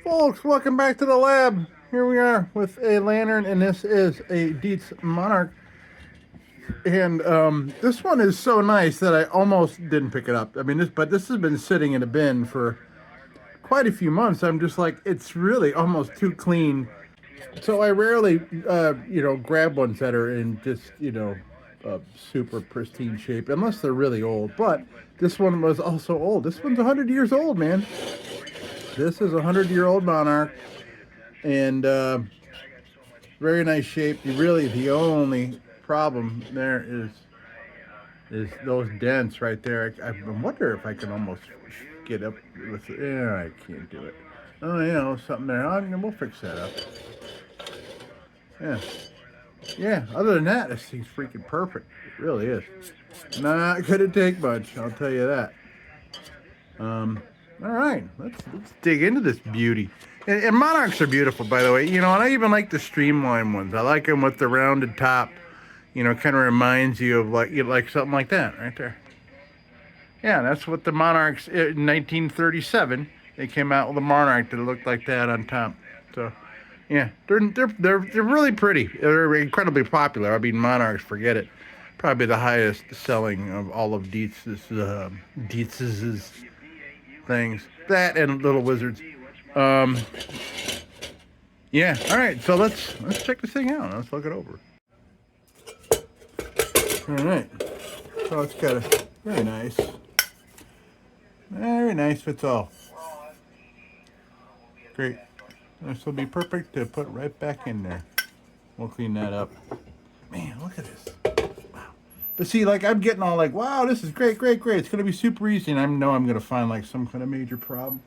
Folks, welcome back to the lab. Here we are with a lantern, and this is a DIETZ Monarch. And this one is so nice that I almost didn't pick it up. I mean, this has been sitting in a bin for quite a few months. I'm just like, it's really almost too clean. So I rarely, grab ones that are in just, super pristine shape, unless they're really old. But this one was also old. This one's 100 years old, man. This is a 100-year-old Monarch, and very nice shape. Really, the only problem there is those dents right there. I wonder if I can almost get up with it. Yeah, I can't do it. Oh, something there. We'll fix that up. Yeah. Other than that, this thing's freaking perfect. It really is. Not gonna take much, I'll tell you that. All right, let's dig into this beauty. And Monarchs are beautiful, by the way. And I even like the streamlined ones. I like them with the rounded top. Kind of reminds you of like something like that right there. Yeah, that's what the Monarchs in 1937. They came out with a Monarch that looked like that on top. So, yeah, they're really pretty. They're incredibly popular. I mean, Monarchs, forget it. Probably the highest selling of all of Dietz's things. That and Little Wizards. Yeah. All right. So let's check this thing out. Let's look it over. All right. So it's got a very nice fits all. Great. This will be perfect to put right back in there. We'll clean that up. Man, look at this. Wow. But see, I'm getting all like, wow, this is great. It's gonna be super easy, and I know I'm gonna find some kind of major problem.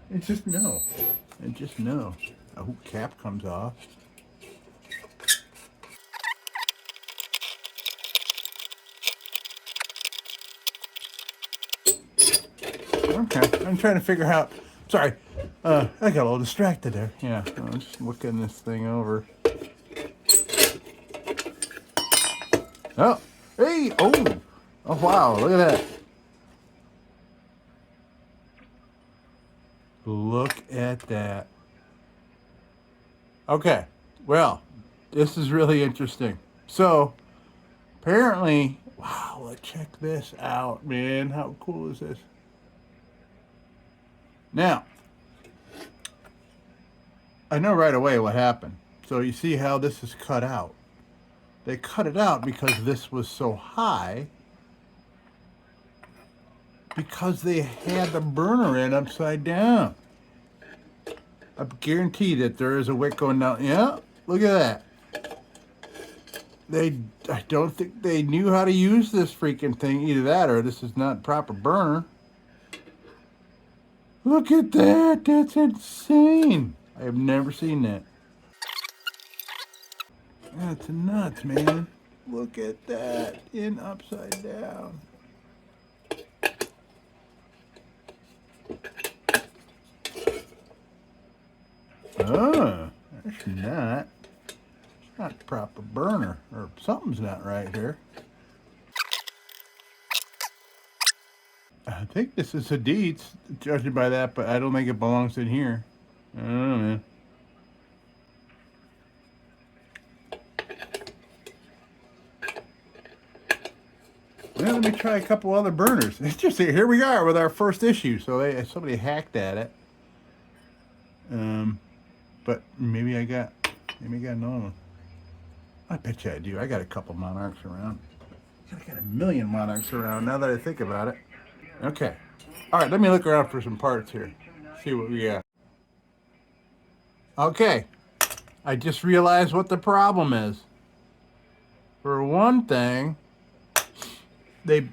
It's just no. Oh, cap comes off. Okay, I'm trying to figure out. Sorry, I got a little distracted there. Yeah, I'm just looking this thing over. Oh, hey, oh wow, look at that. Look at that. Okay, well, this is really interesting. So, apparently, wow, let's check this out, man. How cool is this? Now, I know right away what happened. So you see how this is cut out. They cut it out because this was so high, because they had the burner in upside down. I guarantee that there is a wick going down. Yeah, look at that. I don't think they knew how to use this freaking thing. Either that or this is not proper burner. Look at that. That's insane. I have never seen that. That's nuts, man. Look at that. In upside down. Oh, that's not. It's not proper burner. Or something's not right here. I think this is a DIETZ, judging by that, but I don't think it belongs in here. I don't know, man. Well, let me try a couple other burners. It's just here we are with our first issue. So somebody hacked at it. But maybe I got another one. I bet you I do. I got a couple Monarchs around. I got a million Monarchs around now that I think about it. Okay. All right, let me look around for some parts here. See what we got. Okay. I just realized what the problem is. For one thing, what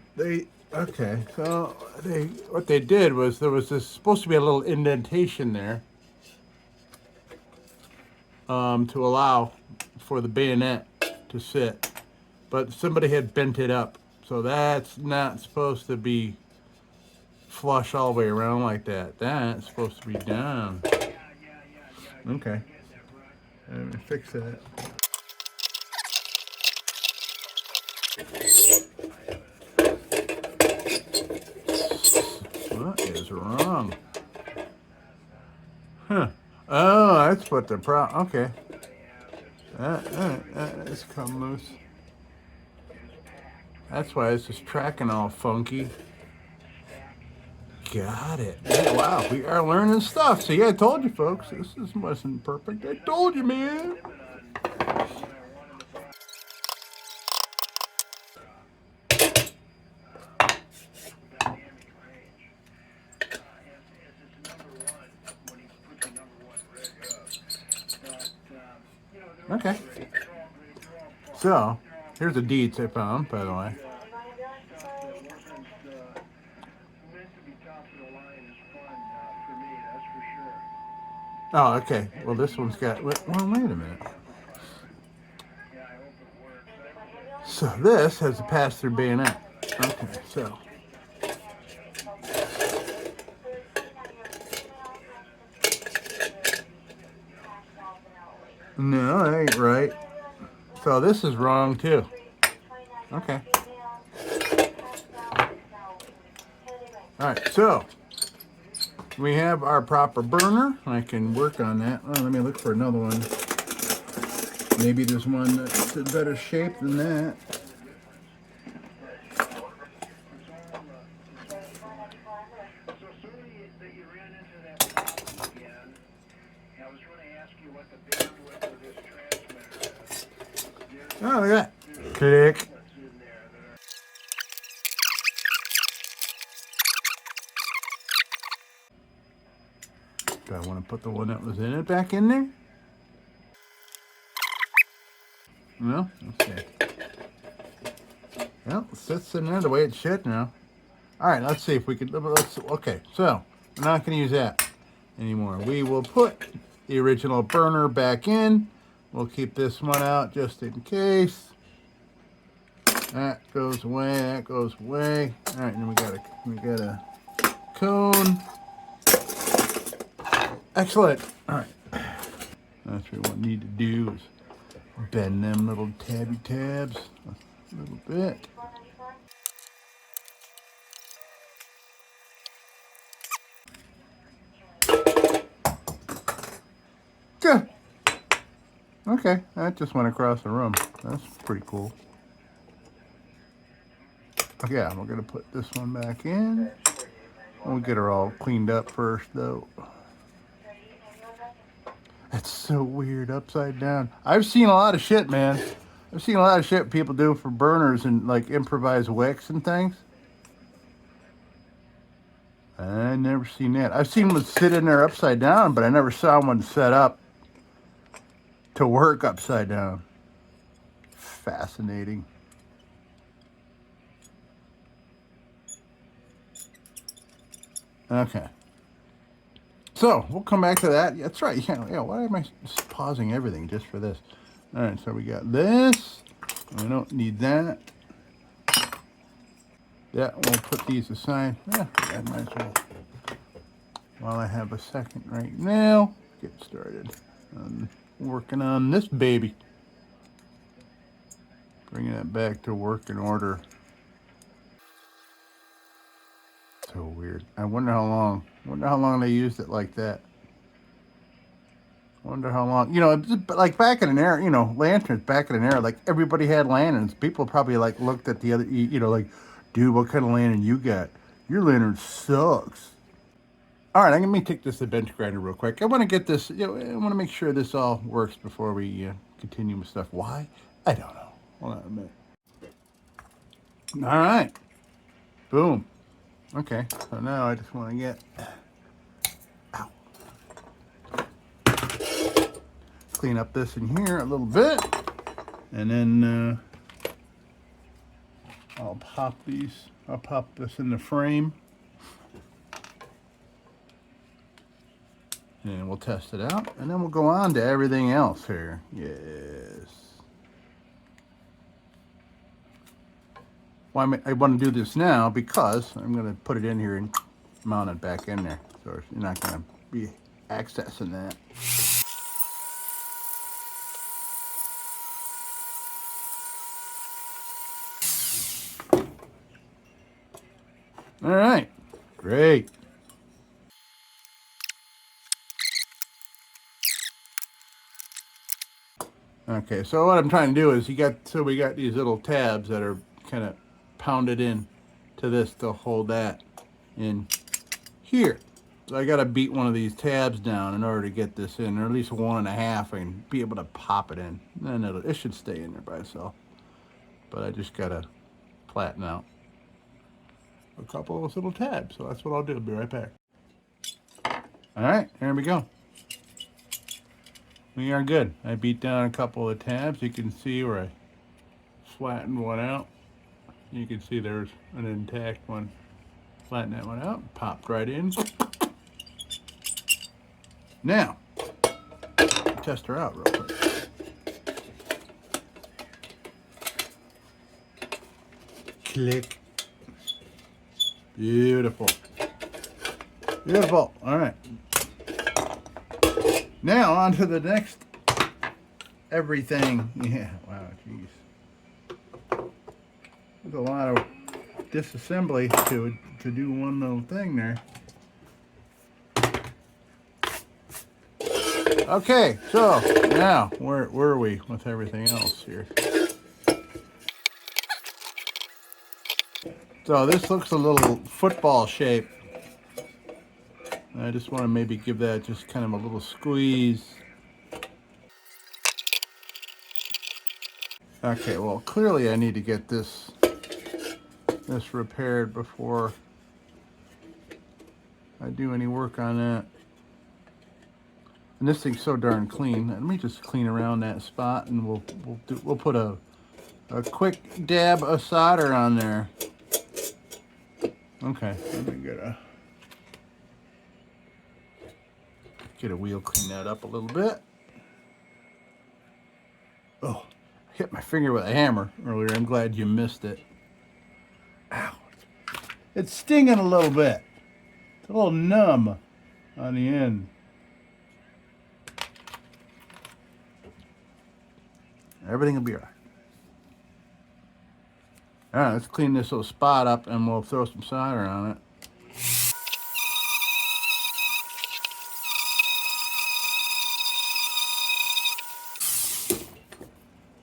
they did was there was supposed to be a little indentation there to allow for the bayonet to sit, but somebody had bent it up. So that's not supposed to be flush all the way around like that. That's supposed to be down. Okay. Let me fix that. What is wrong? Huh. Oh, that's what the problem. Okay. That's come loose. That's why it's just tracking all funky. Got it. Yeah, wow, we are learning stuff. See, I told you, folks, this wasn't perfect. I told you, man. Okay. So, here's a DIETZ I found, by the way. Oh, okay. Well, this one's got... Well, wait a minute. So, this has a pass-through bayonet. Okay, so... No, that ain't right. So, this is wrong, too. Okay. Alright, so... we have our proper burner. I can work on that. Oh, let me look for another one. Maybe there's one that's in better shape than that. Oh, look at that. Click. Do I want to put the one that was in it back in there? No? Okay. Well, it sits in there the way it should now. Alright, let's see if we can... Okay, so we're not going to use that anymore. We will put the original burner back in. We'll keep this one out just in case. That goes away, that goes away. Alright, and we got a cone. Excellent. Alright. That's what we need to do is bend them little tabby tabs a little bit. Yeah. Okay, that just went across the room. That's pretty cool. Okay, yeah, we're gonna put this one back in. We'll get her all cleaned up first, though. That's so weird, upside down. I've seen a lot of shit, man. I've seen a lot of shit people do for burners and like improvised wicks and things. I never seen that. I've seen one sit in there upside down, but I never saw one set up to work upside down. Fascinating. Okay. So, we'll come back to that. That's right. Yeah, why am I just pausing everything just for this? All right, so we got this. We don't need that. Yeah, we'll put these aside. Yeah, I might as well. While I have a second right now, get started on working on this baby. Bringing it back to working order. So weird. I wonder how long. Wonder how long they used it like that. Wonder how long. You know, like back in an era, you know, lanterns back in an era, like everybody had lanterns. People probably like looked at the other, you know, like, dude, what kind of lantern you got? Your lantern sucks. All right, let me take this to the bench grinder real quick. I want to get this, you know, I want to make sure this all works before we continue with stuff. Why? I don't know. Hold on a minute. All right. Boom. Okay, so now I just want to get, ow, clean up this in here a little bit, and then I'll pop this in the frame, and we'll test it out, and then we'll go on to everything else here. Yes. Well, I want to do this now because I'm going to put it in here and mount it back in there. So you're not going to be accessing that. All right, great. Okay, so what I'm trying to do is we got these little tabs that are kind of pounded in to this to hold that in here. So I got to beat one of these tabs down in order to get this in, or at least 1.5, and be able to pop it in. Then it should stay in there by itself. But I just got to flatten out a couple of those little tabs. So that's what I'll do. I'll be right back. All right, here we go. We are good. I beat down a couple of tabs. You can see where I flattened one out. You can see there's an intact one. Flatten that one out. Popped right in. Now, test her out real quick. Click. Beautiful. Beautiful. All right. Now on to the next everything. Yeah, wow, jeez. There's a lot of disassembly to do one little thing there. Okay, so now where are we with everything else here? So this looks a little football shape. I just want to maybe give that just kind of a little squeeze. Okay, well clearly I need to get this repaired before I do any work on that. And this thing's so darn clean. Let me just clean around that spot, and we'll put a quick dab of solder on there. Okay, let me get a wheel, clean that up a little bit. Oh, I hit my finger with a hammer earlier. I'm glad you missed it. Ow. It's stinging a little bit. It's a little numb on the end. Everything will be all right. All right, let's clean this little spot up and we'll throw some solder on it.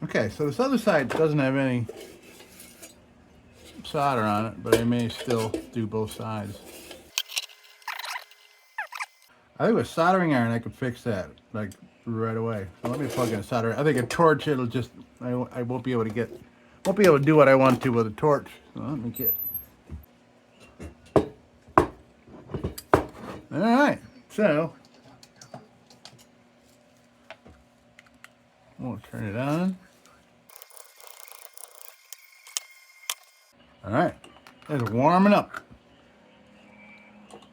Okay, so this other side doesn't have any solder on it, but I may still do both sides. I think with soldering iron I could fix that like right away. So let me plug in a solder. I think a torch, it'll just, I won't be able to do what I want to with a torch. So let me get. All right, so we'll turn it on. All right, it's warming up.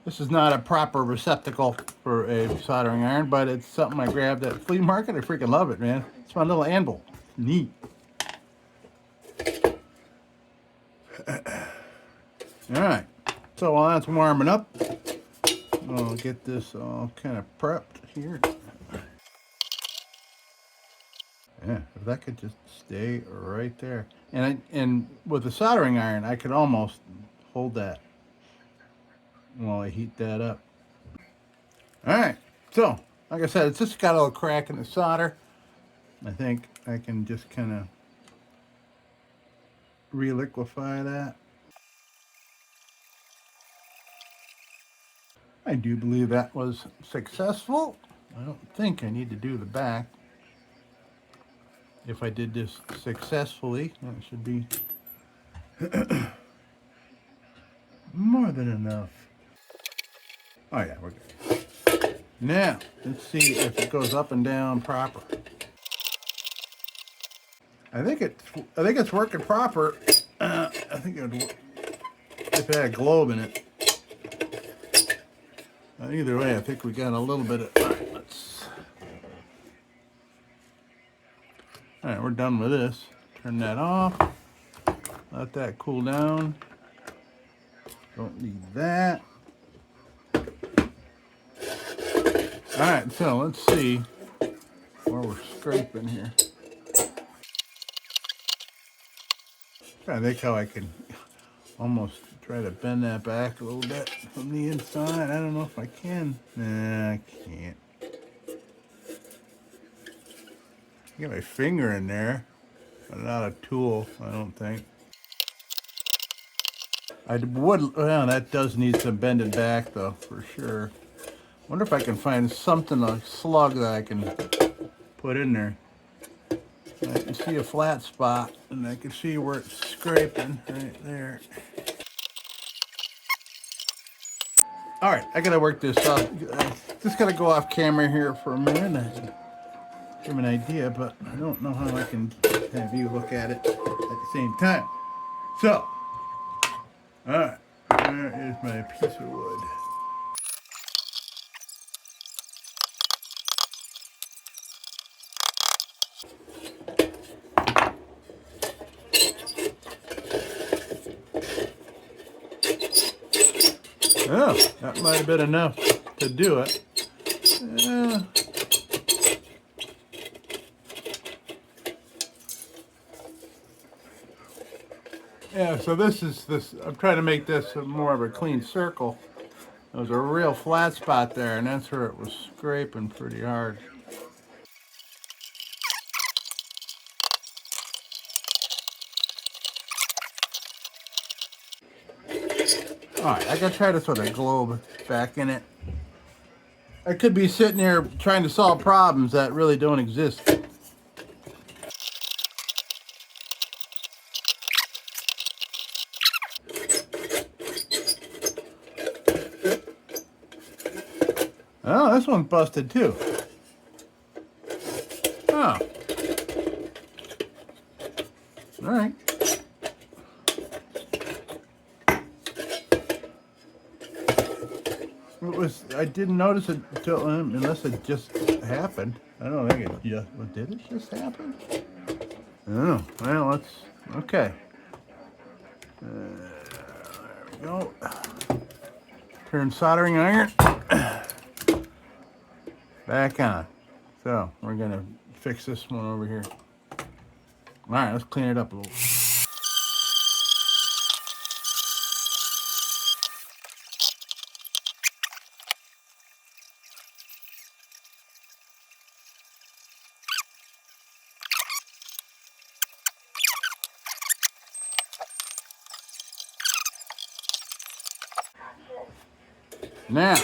This is not a proper receptacle for a soldering iron, but it's something I grabbed at the flea market. I freaking love it, man. It's my little anvil. Neat. All right, so while that's warming up, I'll get this all kind of prepped here. Yeah, if that could just stay right there. And with the soldering iron, I could almost hold that while I heat that up. All right, so like I said, it's just got a little crack in the solder. I think I can just kind of reliquefy that. I do believe that was successful. I don't think I need to do the back. If I did this successfully, that should be more than enough. Oh yeah, we're good. Now, let's see if it goes up and down proper. I think it's working proper. I think it would work if it had a globe in it. Either way, I think we got a little bit of. All right, we're done with this. Turn that off. Let that cool down. Don't need that. Alright, so let's see where we're scraping here. I think how I can almost try to bend that back a little bit from the inside. I don't know if I can. Nah, I can't. Get my finger in there, but not a tool, I don't think. I would, well, that does need some bending back though, for sure. Wonder if I can find something, a slug that I can put in there. I can see a flat spot, and I can see where it's scraping right there. All right, I gotta work this up. Just gotta go off camera here for a minute and give an idea, but I don't know how I can have you look at it at the same time. So, all right, there is my piece of wood. Oh, that might have been enough to do it. Yeah, so this, I'm trying to make this more of a clean circle. There was a real flat spot there, and that's where it was scraping pretty hard. Alright, I gotta try to sort of globe back in it. I could be sitting here trying to solve problems that really don't exist. Oh, this one's busted too. Oh. Alright. I didn't notice it until, unless it just happened. I don't think it just, did it just happen? I don't know. Well, let's, okay. There we go. Turn soldering iron back on. So, we're gonna fix this one over here. All right, let's clean it up a little. Now,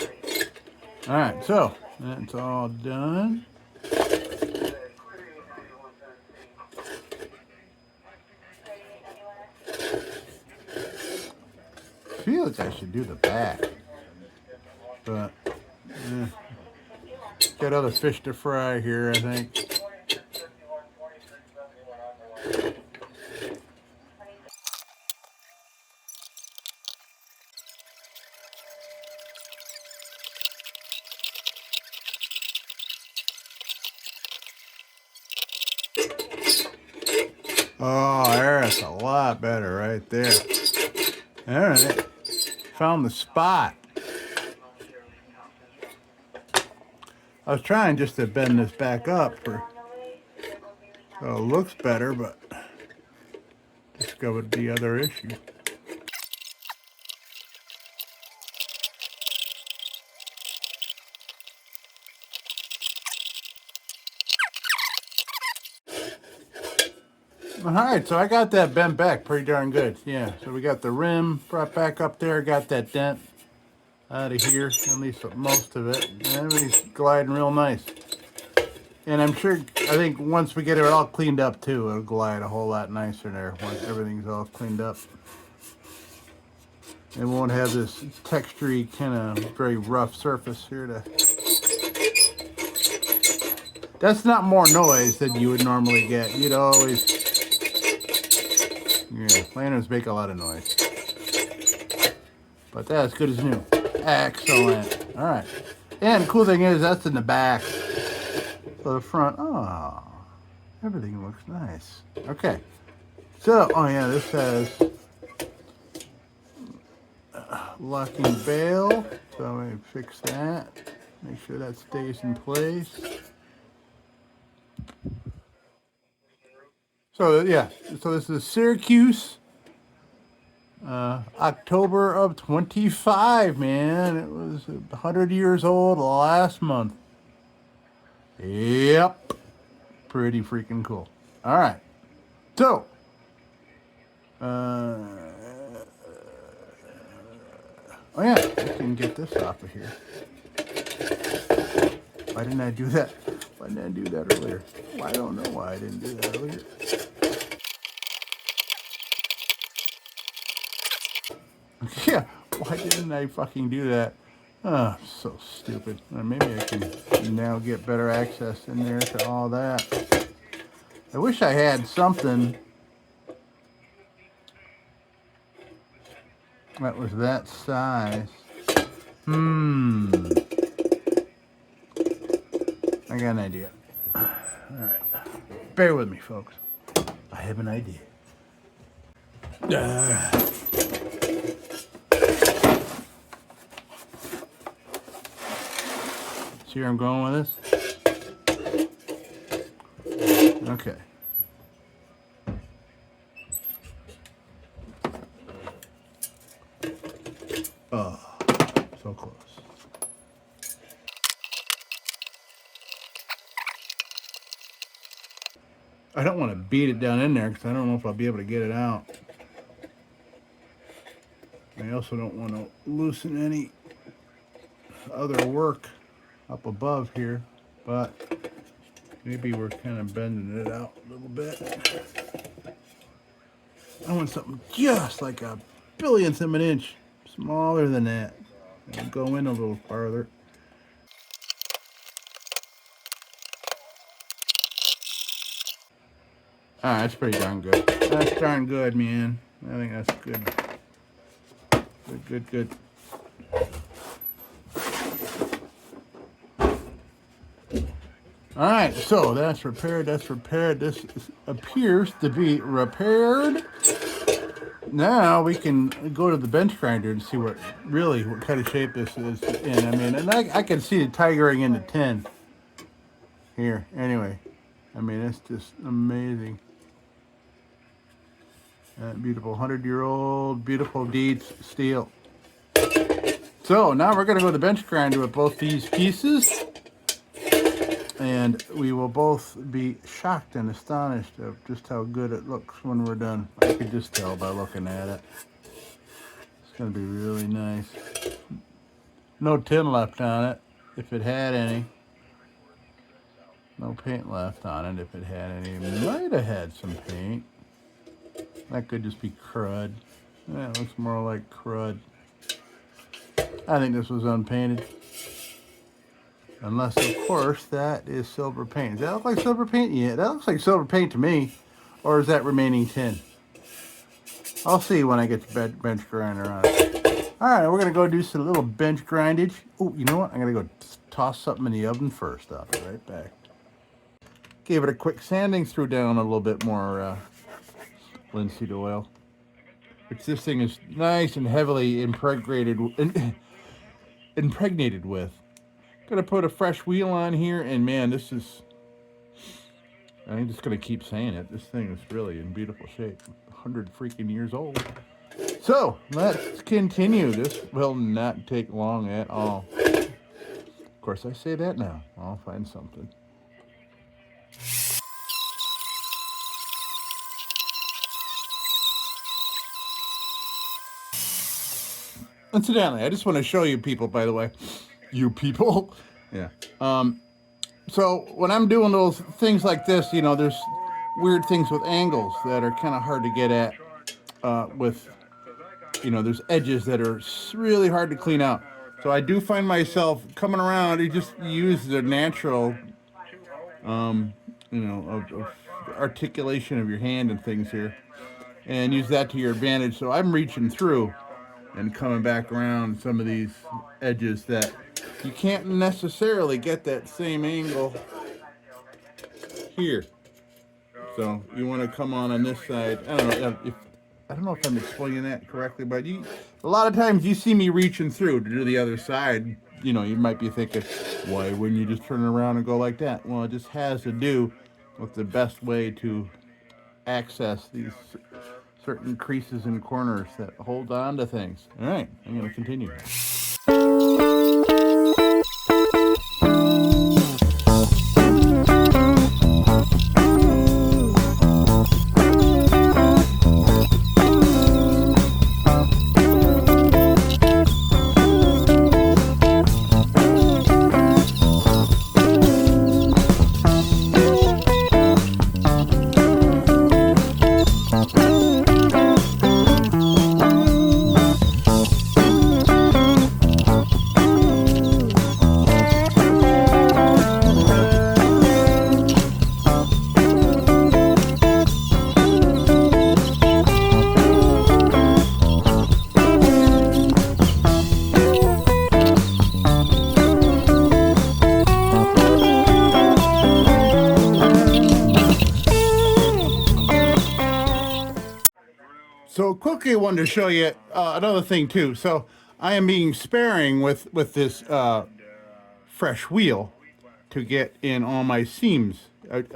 all right, so that's all done. I feel like I should do the back, but got other fish to fry here, I think. Oh, there's a lot better right there. All right, found the spot. I was trying just to bend this back up so it looks better, but discovered the other issue. All right, so I got that bent back pretty darn good. Yeah, so we got the rim brought back up there, got that dent out of here, at least most of it. And everything's gliding real nice. And I'm sure, I think once we get it all cleaned up too, it'll glide a whole lot nicer there once everything's all cleaned up. It won't have this textury, kind of very rough surface here to... That's not more noise than you would normally get. You'd always... Yeah, lanterns make a lot of noise. But that's good as new. Excellent. All right. And the cool thing is, that's in the back. So the front, oh, everything looks nice. Okay. So, oh yeah, this has locking bail. So I'm going to fix that. Make sure that stays in place. So yeah, so this is Syracuse, October of 25, man. It was 100 years old last month. Yep. Pretty freaking cool. All right. So, oh yeah, I can get this off of here. Why didn't I do that? Why didn't I do that earlier? Well, I don't know why I didn't do that earlier. Yeah, why didn't I fucking do that? Oh, so stupid. Maybe I can now get better access in there to all that. I wish I had something that was that size. I got an idea. All right. Bear with me, folks. I have an idea. See where I'm going with this? Okay. Oh, so close. I don't want to beat it down in there because I don't know if I'll be able to get it out. I also don't want to loosen any other work up above here, but maybe we're kind of bending it out a little bit. I want something just like a billionth of an inch smaller than that. I'll go in a little farther. Ah, that's pretty darn good. That's darn good, man. I think that's good. Good. All right, so that's repaired. This appears to be repaired. Now we can go to the bench grinder and see what kind of shape this is in. I mean, and I can see it tigering into 10 here. Anyway, I mean, it's just amazing. That beautiful 100-year-old, beautiful DIETZ steel. So now we're going to go to the bench grinder with both these pieces. And we will both be shocked and astonished of just how good it looks when we're done. I could just tell by looking at it. It's going to be really nice. No tin left on it, if it had any. No paint left on it, if it had any. It might have had some paint. That could just be crud. That looks more like crud. I think this was unpainted. Unless, of course, that is silver paint. Does that look like silver paint? Yeah, that looks like silver paint to me. Or is that remaining tin? I'll see when I get the bench grinder on it. All right, we're going to go do some little bench grindage. Oh, you know what? I'm going to go toss something in the oven first. I'll be right back. Gave it a quick sanding, threw down a little bit more linseed oil. Which this thing is nice and heavily impregnated with. Gonna put a fresh wheel on here, and man, this is, I'm just gonna keep saying it, this thing is really in beautiful shape. 100 freaking years old. So let's continue. This will not take long at all. Of course, I say that now. I'll find something. Incidentally, I just want to show you people, by the way. You people. Yeah. So when I'm doing those things like this, you know, there's weird things with angles that are kind of hard to get at with, you know, there's edges that are really hard to clean out. So I do find myself coming around, you just use the natural, you know, of articulation of your hand and things here, and use that to your advantage. So I'm reaching through and coming back around some of these edges that you can't necessarily get that same angle here. So you want to come on this side. I don't know if I don't know if I'm explaining that correctly, but a lot of times you see me reaching through to do the other side. You know, you might be thinking, why wouldn't you just turn around and go like that? Well, it just has to do with the best way to access these certain creases and corners that hold on to things. All right, I'm going to continue. So quickly, I wanted to show you another thing too. So I am being sparing with this fresh wheel to get in all my seams.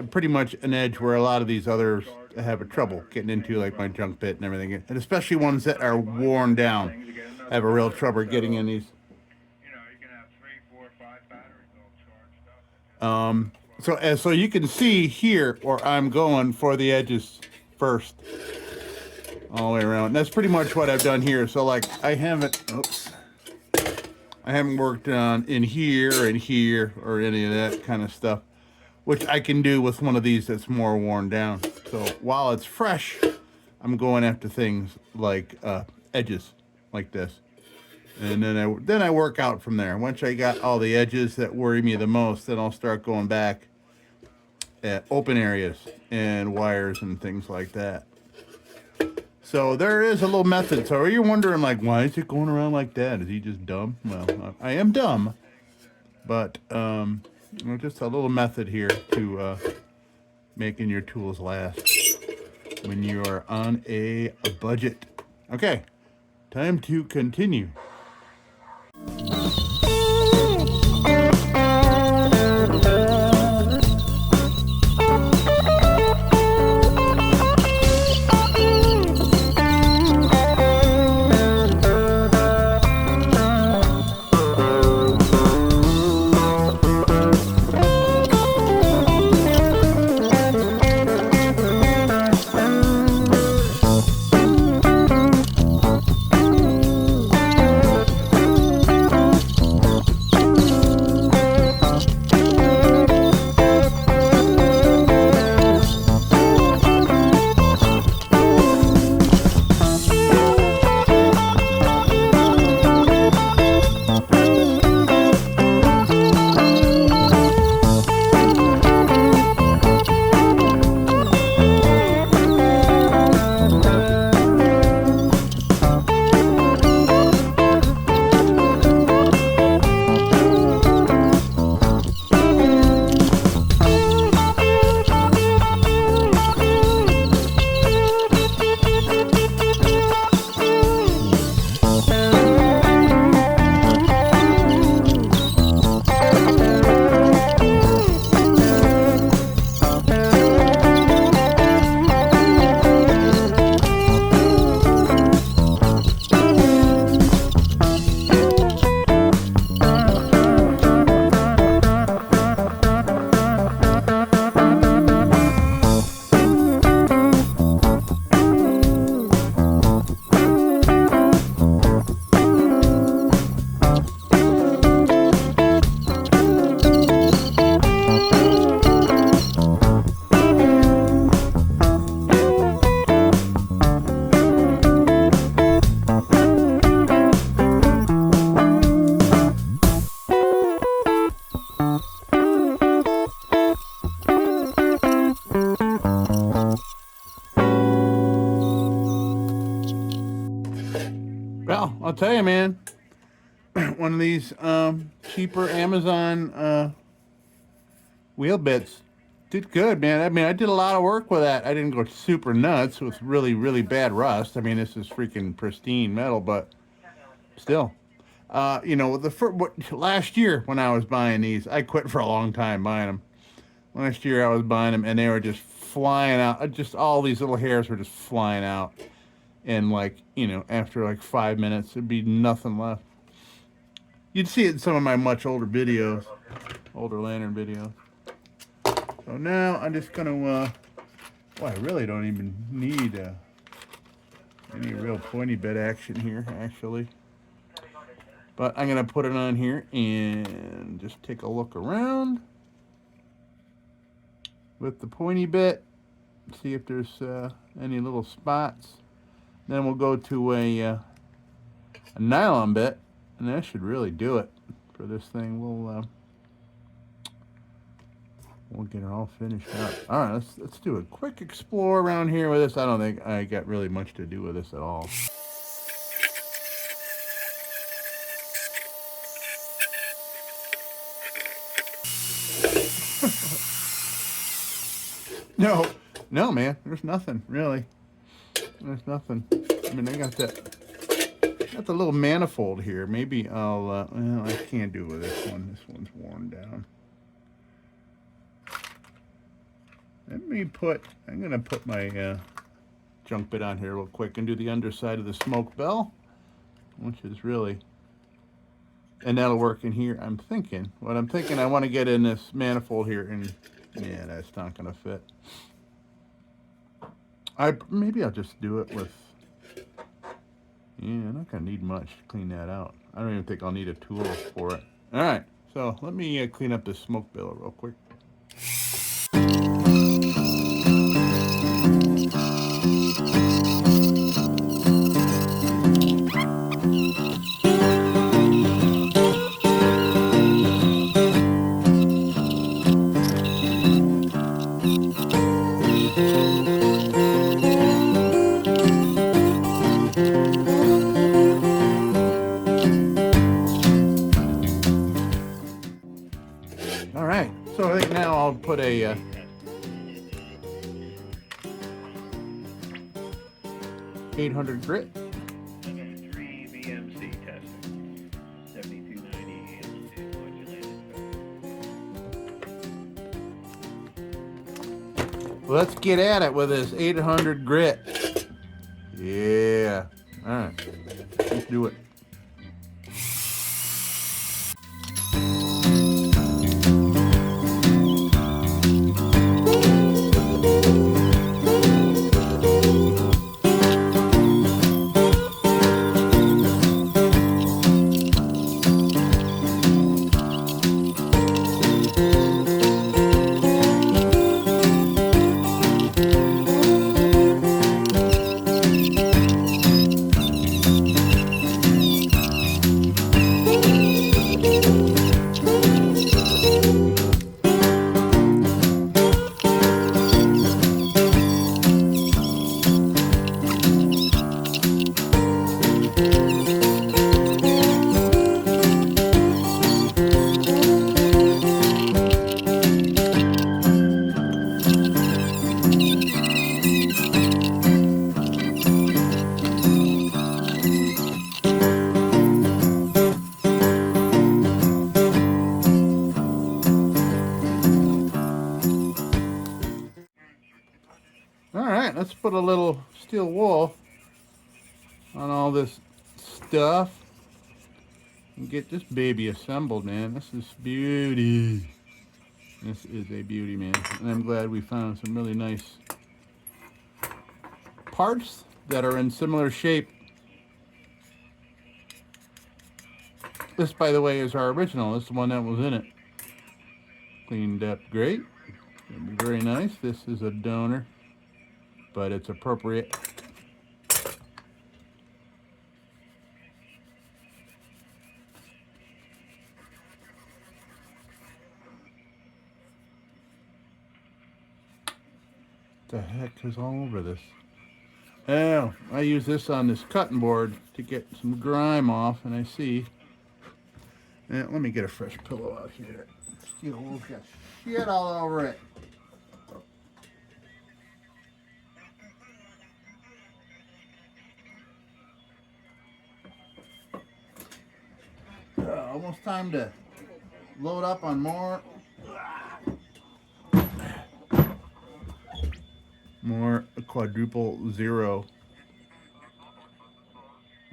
Pretty much an edge where a lot of these others have a trouble getting into, like my junk bit and everything, and especially ones that are worn down. I have a real trouble getting in these. So you can see here where I'm going for the edges first, all the way around. And that's pretty much what I've done here. So like I haven't worked on in here and here or any of that kind of stuff, which I can do with one of these that's more worn down. So while it's fresh, I'm going after things like edges like this. And then I work out from there. Once I got all the edges that worry me the most, then I'll start going back at open areas and wires and things like that. So there is a little method. So you're wondering, like, why is it going around like that? Is he just dumb? Well, I am dumb, but just a little method here to making your tools last when you are on a budget. Okay, time to continue. Well, I'll tell you, man, one of these cheaper Amazon wheel bits did good, man. I mean, I did a lot of work with that. I didn't go super nuts with really, really bad rust. I mean, this is freaking pristine metal, but still. You know, last year when I was buying these, I quit for a long time buying them. Last year I was buying them and they were just flying out. Just all these little hairs were just flying out. And like, you know, after like 5 minutes, it'd be nothing left. You'd see it in some of my much older videos, older lantern videos. So now I'm just gonna, well, I really don't even need any real pointy bit action here, actually. But I'm gonna put it on here and just take a look around with the pointy bit, see if there's any little spots. Then we'll go to a nylon bit, and that should really do it for this thing. We'll get it all finished up. All right, let's do a quick explore around here with this. I don't think I got really much to do with this at all. No, man. There's nothing really. There's nothing. I mean, I got the little manifold here. Maybe I'll. Well, I can't do it with this one. This one's worn down. I'm gonna put my junk bit on here real quick and do the underside of the smoke bell, which is really, and that'll work in here. I'm thinking, I want to get in this manifold here, and yeah, that's not gonna fit. Maybe I'll just do it with, yeah, I'm not gonna need much to clean that out. I don't even think I'll need a tool for it. All right, so let me clean up this smoke bell real quick. All right, so I think now I'll put a 800 grit. 3 VMC testing. 7290 modulated. Let's get at it with this 800 grit. Yeah. All right. Let's do it. Alright, let's put a little steel wool on all this stuff and get this baby assembled, man. This is beauty. This is a beauty, man. And I'm glad we found some really nice parts that are in similar shape. This, by the way, is our original. This is the one that was in it. Cleaned up great. It'll be very nice. This is a donor, but it's appropriate. What the heck is all over this? Oh, I use this on this cutting board to get some grime off, and I see. Let me get a fresh pillow out here. Steel wool's got shit all over it. almost time to load up on more quadruple zero.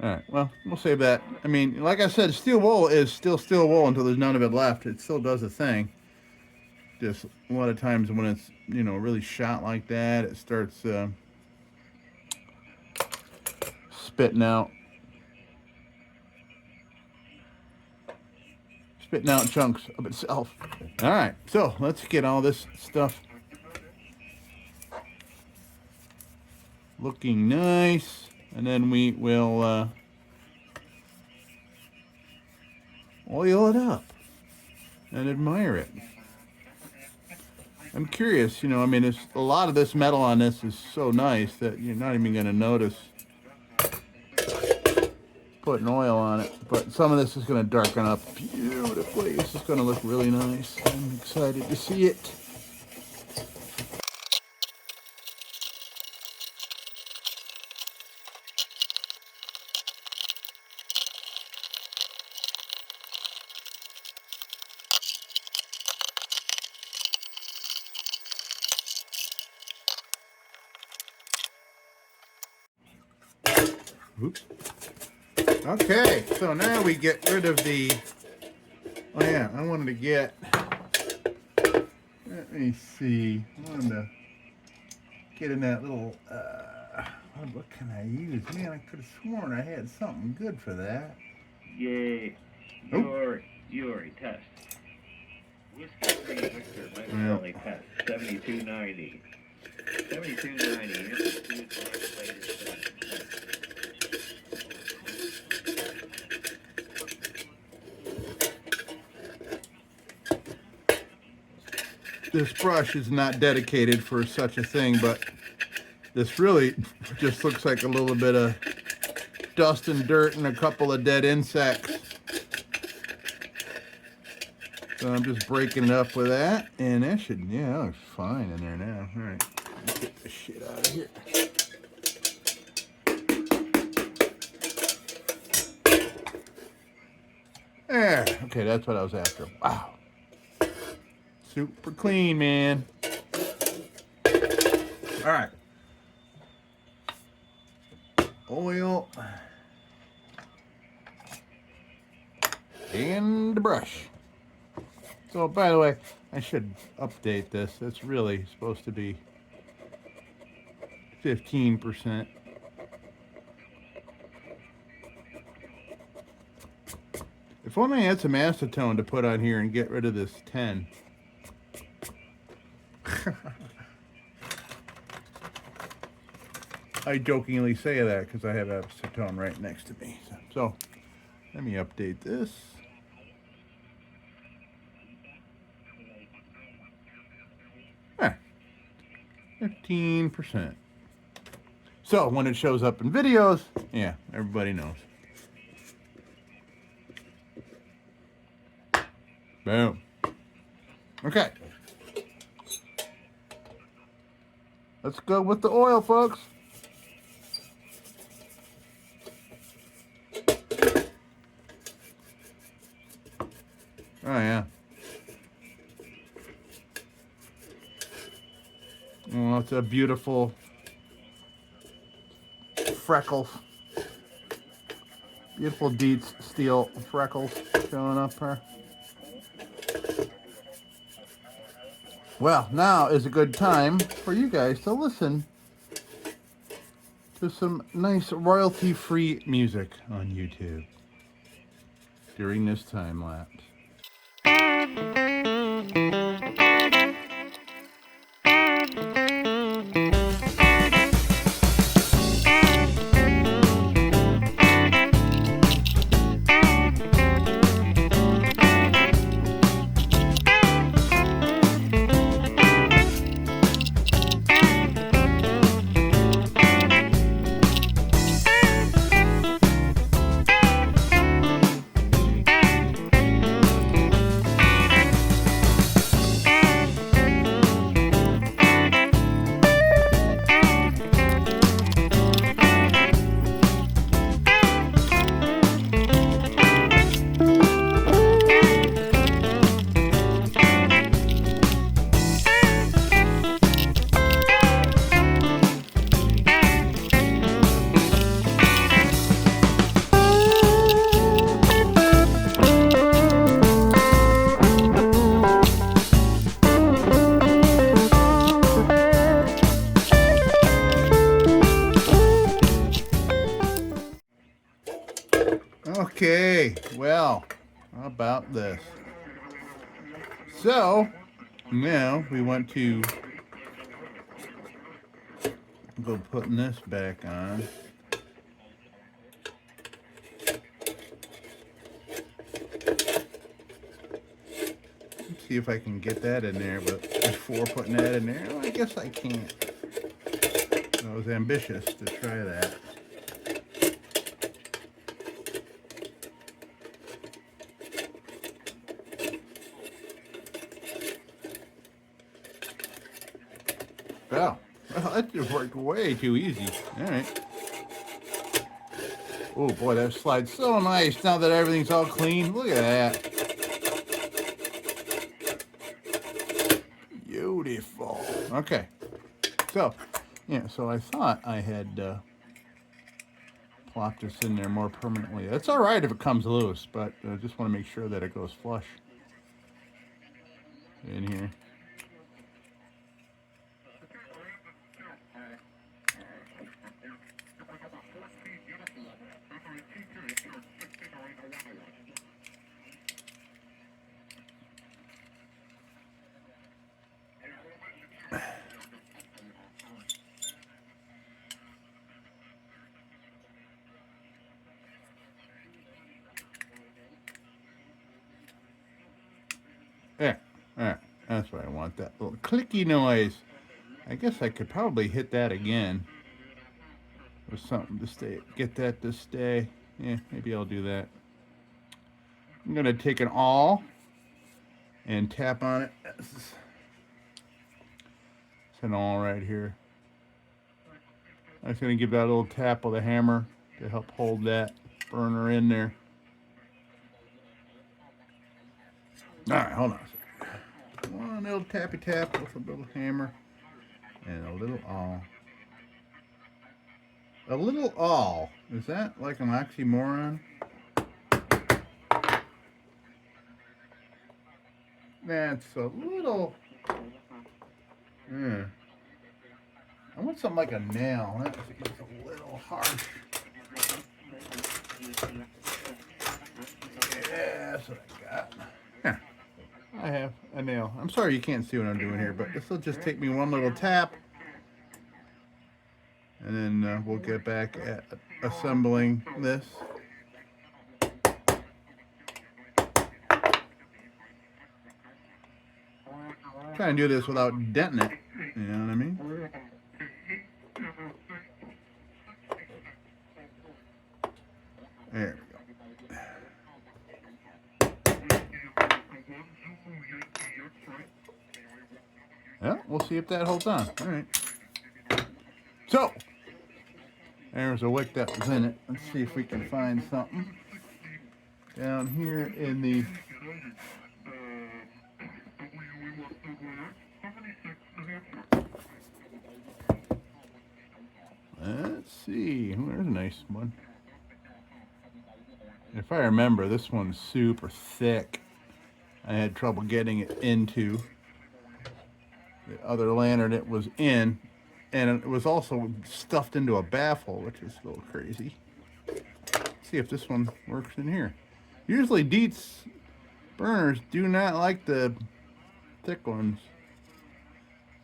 Alright, well, we'll save that. I mean, like I said, steel wool is still steel wool until there's none of it left. It still does a thing. Just a lot of times when it's, you know, really shot like that, it starts spitting out chunks of itself. Alright, so let's get all this stuff looking nice, and then we will oil it up and admire it. I'm curious, you know, I mean, it's, a lot of this metal on this is so nice that you're not even going to notice putting oil on it, but some of this is going to darken up beautifully. This is going to look really nice. I'm excited to see it. Oops. Okay, so now we get rid of the, oh yeah, I wanted to get, let me see, I wanted to get in that little, what can I use? Man, I could have sworn I had something good for that. Yay. Yuri, test. Whiskey 3 Victor, Megacelli test. 7290. 7290, Institute Isolated test. This brush is not dedicated for such a thing, but this really just looks like a little bit of dust and dirt and a couple of dead insects. So I'm just breaking it up with that, and that should, yeah, that looks fine in there now. All right, let's get this shit out of here. There, okay, that's what I was after. Wow. Super clean, man. All right. Oil. And the brush. So, by the way, I should update this. It's really supposed to be 15%. If only I had some acetone to put on here and get rid of this 10. I jokingly say that because I have acetone right next to me. So let me update this. Ah, 15%. So when it shows up in videos, yeah, everybody knows. Boom. Okay. Let's go with the oil, folks. Oh, yeah. Oh, it's a beautiful freckles. Beautiful DIETZ steel freckles showing up here. Well, now is a good time for you guys to listen to some nice royalty-free music on YouTube during this time lapse. Okay, well, how about this? So, now we want to go putting this back on. Let's see if I can get that in there, but before putting that in there, well, I guess I can't. I was ambitious to try that. Oh, well, that just worked way too easy. All right. Oh boy, that slides so nice now that everything's all clean. Look at that. Beautiful. Okay. So, yeah, so I thought I had plopped this in there more permanently. That's all right if it comes loose, but I just want to make sure that it goes flush in here. There. All right. That's what I want, that little clicky noise. I guess I could probably hit that again with something to stay, get that to stay. Yeah, maybe I'll do that. I'm going to take an awl and tap on it. It's an awl right here. I'm just going to give that a little tap with a hammer to help hold that burner in there. All right, hold on a second. One little tappy tap with a little hammer and a little awl. A little awl. Is that like an oxymoron? That's a little... I want something like a nail. That's just a little harsh. Yeah, that's what I got. Yeah, I have a nail. I'm sorry you can't see what I'm doing here, but this will just take me one little tap. And then we'll get back at assembling this. Try and do this without denting it. You know what I mean? There we go. Yeah, we'll see if that holds on. All right. So, there's a wick that was in it. Let's see if we can find something down here in the... Let's see. There's a nice one. If I remember, this one's super thick. I had trouble getting it into the other lantern it was in, and it was also stuffed into a baffle, which is a little crazy. Let's see if this one works in here. Usually DIETZ burners do not like the thick ones.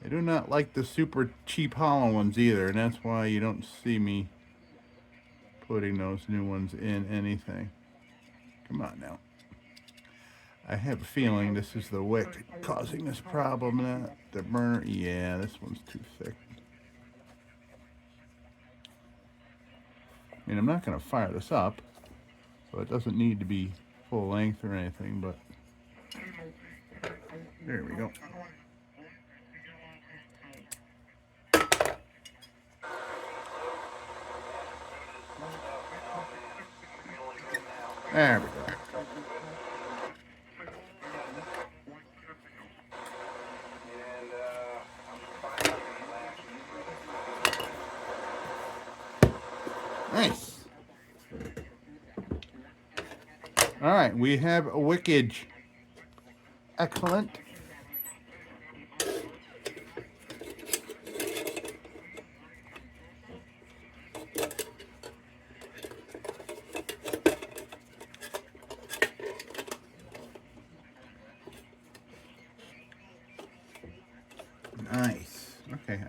They do not like the super cheap hollow ones either, and that's why you don't see me putting those new ones in anything. Come on now. I have a feeling this is the wick causing this problem. The burner, yeah, this one's too thick. I mean, I'm not going to fire this up, so it doesn't need to be full length or anything, but there we go. There we go. Nice. All right, we have a wickage. Excellent.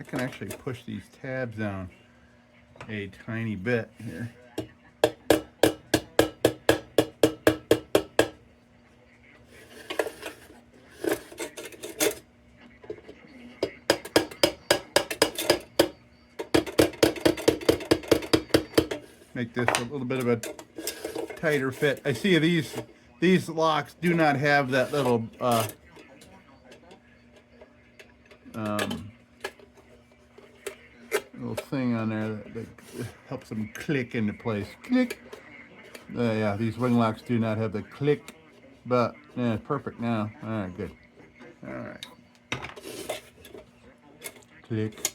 can actually push these tabs down a tiny bit here. Make this a little bit of a tighter fit. I see these locks do not have that little little thing on there that helps them click into place. Click. Yeah, these wing locks do not have the click, but yeah, it's perfect now. All right, good. All right. Click.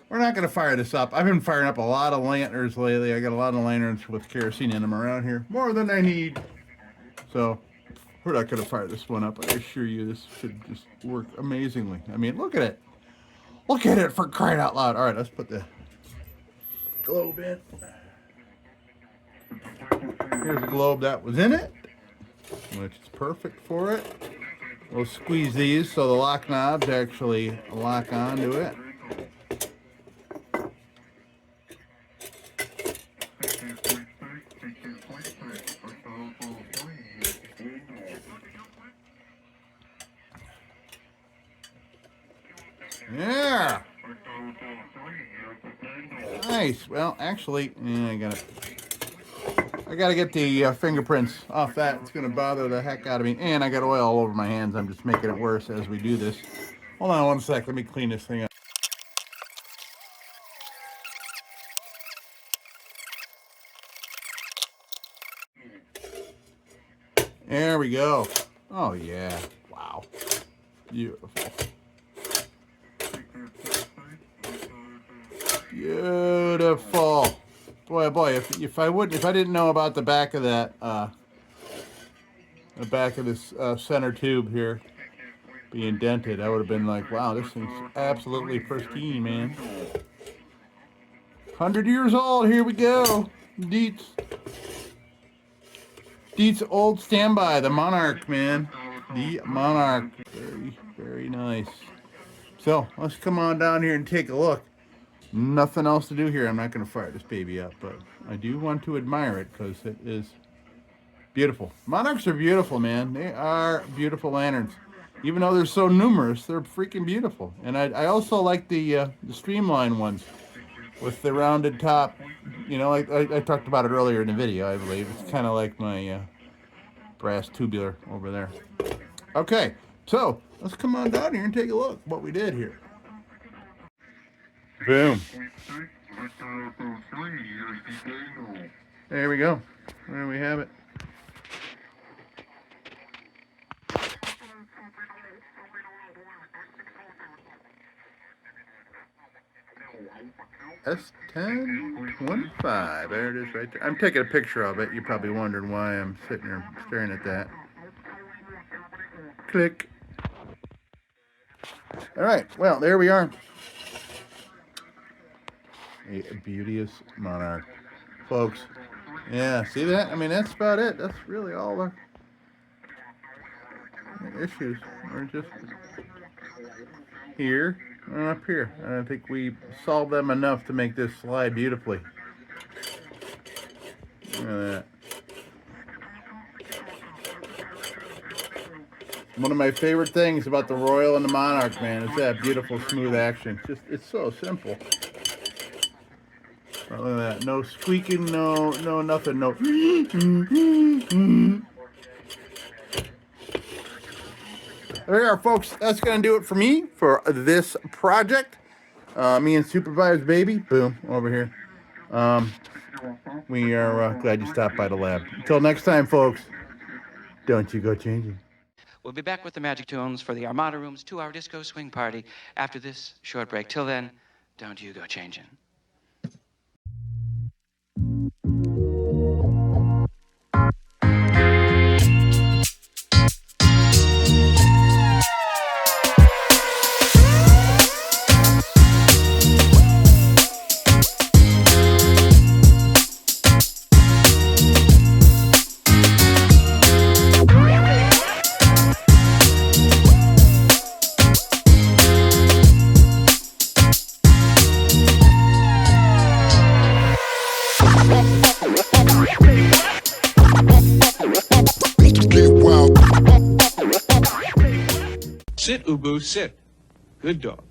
We're not going to fire this up. I've been firing up a lot of lanterns lately. I got a lot of lanterns with kerosene in them around here. More than I need. So we're not going to fire this one up. I assure you this should just work amazingly. I mean, look at it. Look at it, for crying out loud. All right, let's put the globe in. Here's the globe that was in it, which is perfect for it. We'll squeeze these so the lock knobs actually lock onto it. Yeah. Nice. Well, actually, yeah, I gotta get the fingerprints off that. It's gonna bother the heck out of me. And I got oil all over my hands. I'm just making it worse as we do this. Hold on one sec. Let me clean this thing up. There we go. Oh yeah. Wow. Beautiful. Beautiful. Boy, oh boy, if I didn't know about the back of that, the back of this center tube here being dented, I would have been like, wow, this thing's absolutely pristine, man. 100 years old. Here we go. DIETZ old standby, the Monarch, man. The Monarch. Very, very nice. So let's come on down here and take a look. Nothing else to do here. I'm not going to fire this baby up, but I do want to admire it because it is beautiful. Monarchs are beautiful, man. They are beautiful lanterns. Even though they're so numerous, they're freaking beautiful. And I also like the streamline ones with the rounded top. You know, I talked about it earlier in the video, I believe. It's kind of like my brass tubular over there. Okay, so let's come on down here and take a look what we did here. Boom. There we go. There we have it. S1015. There it is right there. I'm taking a picture of it. You're probably wondering why I'm sitting there staring at that. Click. All right. Well, there we are. A beauteous Monarch, folks. Yeah, see that? I mean, that's about it. That's really all the issues. We're just here and up here. I think we solved them enough to make this slide beautifully. Look at that. One of my favorite things about the Royal and the Monarch, man, is that beautiful smooth action. It's so simple. Look at that. No squeaking, no nothing, no. There we are, folks. That's going to do it for me for this project. Me and Supervised Baby. Boom, over here. We are glad you stopped by the lab. Until next time, folks, don't you go changing. We'll be back with the Magic Tunes for the Armada Room's 2-hour disco swing party after this short break. Till then, don't you go changing. Sit, Ubu, sit. Good dog.